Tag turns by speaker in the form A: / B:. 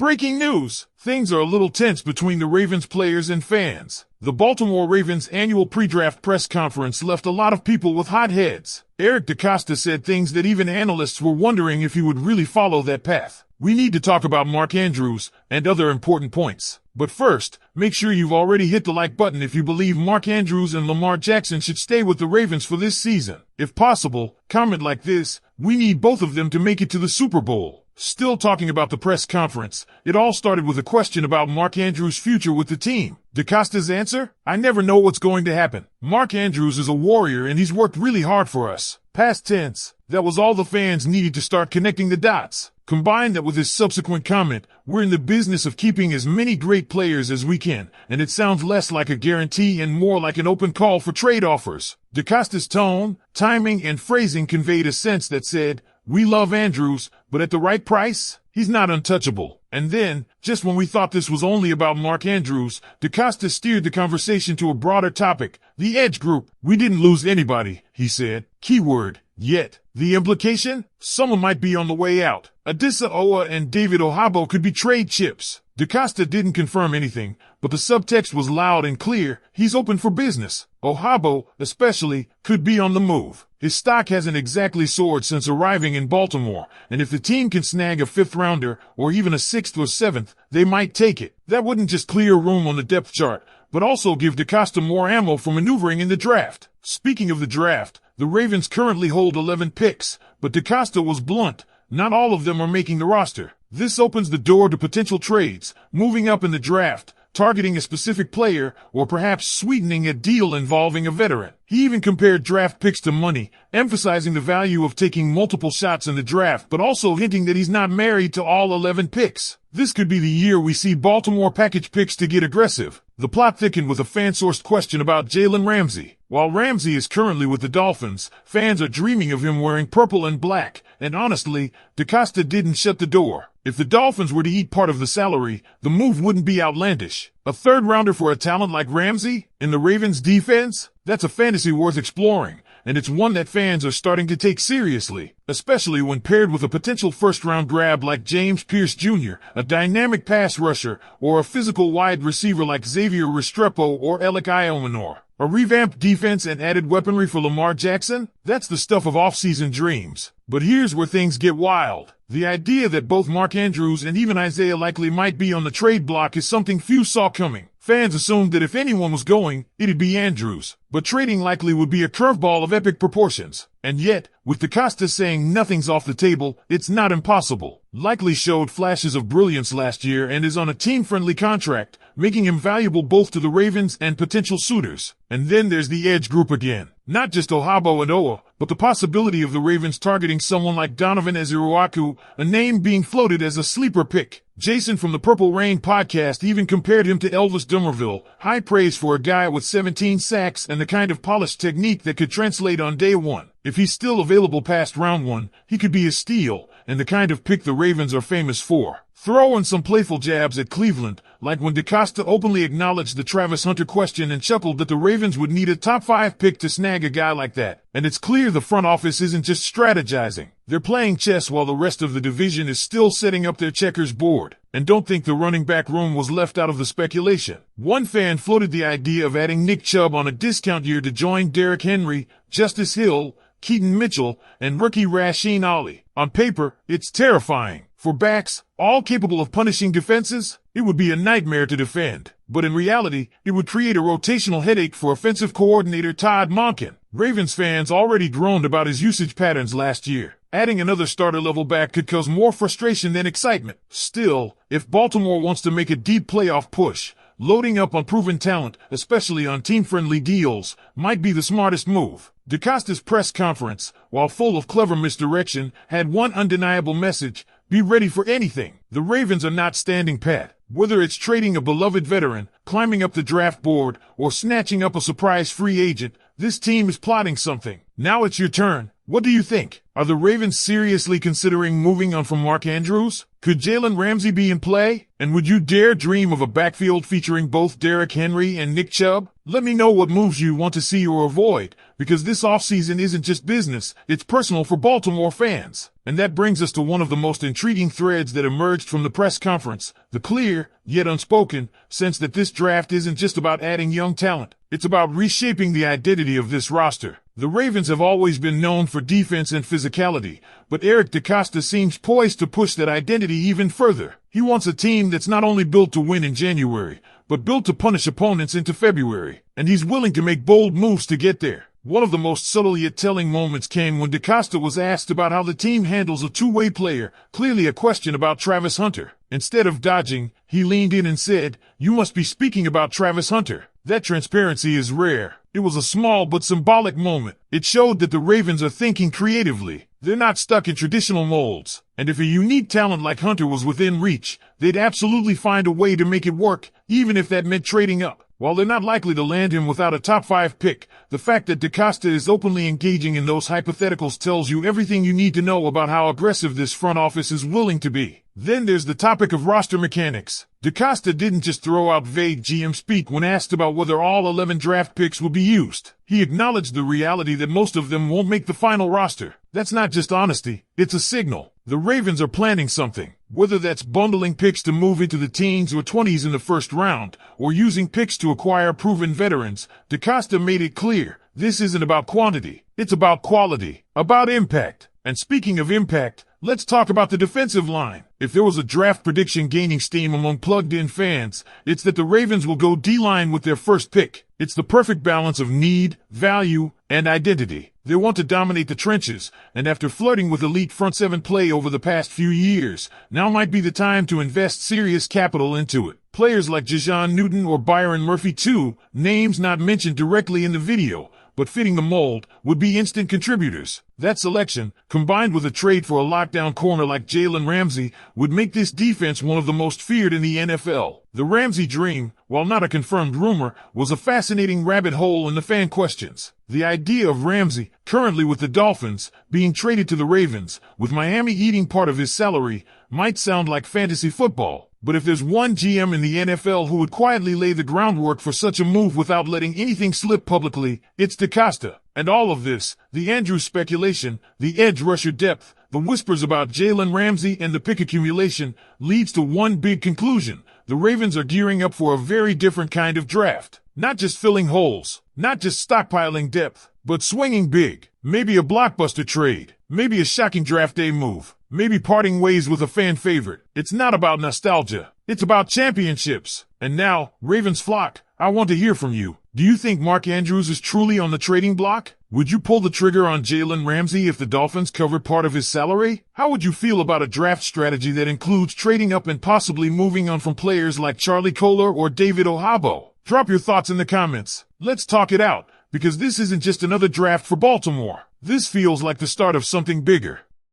A: Breaking news! Things are a little tense between the Ravens players and fans. The Baltimore Ravens annual pre-draft press conference left a lot of people with hot heads. Eric DeCosta said things that even analysts were wondering if he would really follow that path. We need to talk about Mark Andrews and other important points. But first, make sure you've already hit the like button if you believe Mark Andrews and Lamar Jackson should stay with the Ravens for this season. If possible, comment like this: "We need both of them to make it to the Super Bowl." Still talking about the press conference, it all started with a question about Mark Andrews' future with the team. DeCosta's answer? "I never know what's going to happen. Mark Andrews is a warrior and he's worked really hard for us." Past tense. That was all the fans needed to start connecting the dots. Combine that with his subsequent comment, "We're in the business of keeping as many great players as we can," and it sounds less like a guarantee and more like an open call for trade offers. DeCosta's tone, timing, and phrasing conveyed a sense that said, "We love Andrews, but at the right price, he's not untouchable." And then, just when we thought this was only about Mark Andrews, DeCosta steered the conversation to a broader topic: the edge group. "We didn't lose anybody," he said. Keyword, yet. The implication? Someone might be on the way out. Adisa Owa and David Ohabo could be trade chips. DeCosta didn't confirm anything, but the subtext was loud and clear: he's open for business. Ohabo, especially, could be on the move. His stock hasn't exactly soared since arriving in Baltimore, and if the team can snag a fifth-rounder, or even a sixth or seventh, they might take it. That wouldn't just clear room on the depth chart, but also give DeCosta more ammo for maneuvering in the draft. Speaking of the draft, the Ravens currently hold 11 picks, but DeCosta was blunt: not all of them are making the roster. This opens the door to potential trades, moving up in the draft, targeting a specific player, or perhaps sweetening a deal involving a veteran. He even compared draft picks to money, emphasizing the value of taking multiple shots in the draft, but also hinting that he's not married to all 11 picks. This could be the year we see Baltimore package picks to get aggressive. The plot thickened with a fan-sourced question about Jalen Ramsey. While Ramsey is currently with the Dolphins, fans are dreaming of him wearing purple and black, and honestly, DeCosta didn't shut the door. If the Dolphins were to eat part of the salary, the move wouldn't be outlandish. A third-rounder for a talent like Ramsey? In the Ravens' defense? That's a fantasy worth exploring, and it's one that fans are starting to take seriously, especially when paired with a potential first-round grab like James Pierce Jr., a dynamic pass rusher, or a physical wide receiver like Xavier Restrepo or Alec Iomanor. A revamped defense and added weaponry for Lamar Jackson? That's the stuff of off-season dreams. But here's where things get wild. The idea that both Mark Andrews and even Isaiah Likely might be on the trade block is something few saw coming. Fans assumed that if anyone was going, it'd be Andrews. But trading Likely would be a curveball of epic proportions. And yet, with DeCosta saying nothing's off the table, it's not impossible. Likely showed flashes of brilliance last year and is on a team-friendly contract, making him valuable both to the Ravens and potential suitors. And then there's the edge group again. Not just Ohabo and Owa, but the possibility of the Ravens targeting someone like Donovan Ezeruaku, a name being floated as a sleeper pick. Jason from the Purple Rain podcast even compared him to Elvis Dumervil, high praise for a guy with 17 sacks and the kind of polished technique that could translate on day one. If he's still available past round one, he could be a steal, and the kind of pick the Ravens are famous for. Throw in some playful jabs at Cleveland, like when DeCosta openly acknowledged the Travis Hunter question and chuckled that the Ravens would need a top 5 pick to snag a guy like that. And it's clear the front office isn't just strategizing. They're playing chess while the rest of the division is still setting up their checkers board. And don't think the running back room was left out of the speculation. One fan floated the idea of adding Nick Chubb on a discount year to join Derrick Henry, Justice Hill, Keaton Mitchell, and rookie Rasheen Ali. On paper, it's terrifying. For backs, all capable of punishing defenses, it would be a nightmare to defend. But in reality, it would create a rotational headache for offensive coordinator Todd Monken. Ravens fans already groaned about his usage patterns last year. Adding another starter-level back could cause more frustration than excitement. Still, if Baltimore wants to make a deep playoff push, loading up on proven talent, especially on team-friendly deals, might be the smartest move. DeCosta's press conference, while full of clever misdirection, had one undeniable message: be ready for anything. The Ravens are not standing pat. Whether it's trading a beloved veteran, climbing up the draft board, or snatching up a surprise free agent, this team is plotting something. Now it's your turn. What do you think? Are the Ravens seriously considering moving on from Mark Andrews? Could Jalen Ramsey be in play? And would you dare dream of a backfield featuring both Derrick Henry and Nick Chubb? Let me know what moves you want to see or avoid, because this offseason isn't just business, it's personal for Baltimore fans. And that brings us to one of the most intriguing threads that emerged from the press conference, the clear, yet unspoken, sense that this draft isn't just about adding young talent. It's about reshaping the identity of this roster. The Ravens have always been known for defense and physicality, but Eric DeCosta seems poised to push that identity even further. He wants a team that's not only built to win in January, but built to punish opponents into February, and he's willing to make bold moves to get there. One of the most subtle yet telling moments came when DeCosta was asked about how the team handles a two-way player, clearly a question about Travis Hunter. Instead of dodging, he leaned in and said, "You must be speaking about Travis Hunter." That transparency is rare. It was a small but symbolic moment. It showed that the Ravens are thinking creatively. They're not stuck in traditional molds. And if a unique talent like Hunter was within reach, they'd absolutely find a way to make it work, even if that meant trading up. While they're not likely to land him without a top 5 pick, the fact that DeCosta is openly engaging in those hypotheticals tells you everything you need to know about how aggressive this front office is willing to be. Then there's the topic of roster mechanics. DeCosta didn't just throw out vague GM speak when asked about whether all 11 draft picks will be used. He acknowledged the reality that most of them won't make the final roster. That's not just honesty, it's a signal. The Ravens are planning something. Whether that's bundling picks to move into the teens or 20s in the first round, or using picks to acquire proven veterans, DeCosta made it clear, this isn't about quantity, it's about quality, about impact. And speaking of impact, let's talk about the defensive line. If there was a draft prediction gaining steam among plugged-in fans, it's that the Ravens will go D-line with their first pick. It's the perfect balance of need, value, and identity. They want to dominate the trenches, and after flirting with elite front seven play over the past few years, now might be the time to invest serious capital into it. Players like Jajon Newton or Byron Murphy too, names not mentioned directly in the video, but fitting the mold, would be instant contributors. That selection, combined with a trade for a lockdown corner like Jalen Ramsey, would make this defense one of the most feared in the NFL. The Ramsey dream, while not a confirmed rumor, was a fascinating rabbit hole in the fan questions. The idea of Ramsey, currently with the Dolphins, being traded to the Ravens, with Miami eating part of his salary, might sound like fantasy football. But if there's one GM in the NFL who would quietly lay the groundwork for such a move without letting anything slip publicly, it's DeCosta. And all of this, the Andrews speculation, the edge rusher depth, the whispers about Jalen Ramsey and the pick accumulation, leads to one big conclusion. The Ravens are gearing up for a very different kind of draft. Not just filling holes, not just stockpiling depth, but swinging big. Maybe a blockbuster trade, maybe a shocking draft day move, maybe parting ways with a fan favorite. It's not about nostalgia, it's about championships. And now, Ravens flock, I want to hear from you. Do you think Mark Andrews is truly on the trading block? Would you pull the trigger on Jalen Ramsey if the Dolphins covered part of his salary? How would you feel about a draft strategy that includes trading up and possibly moving on from players like Charlie Kolar or David Ohabo? Drop your thoughts in the comments. Let's talk it out, because this isn't just another draft for Baltimore. This feels like the start of something bigger.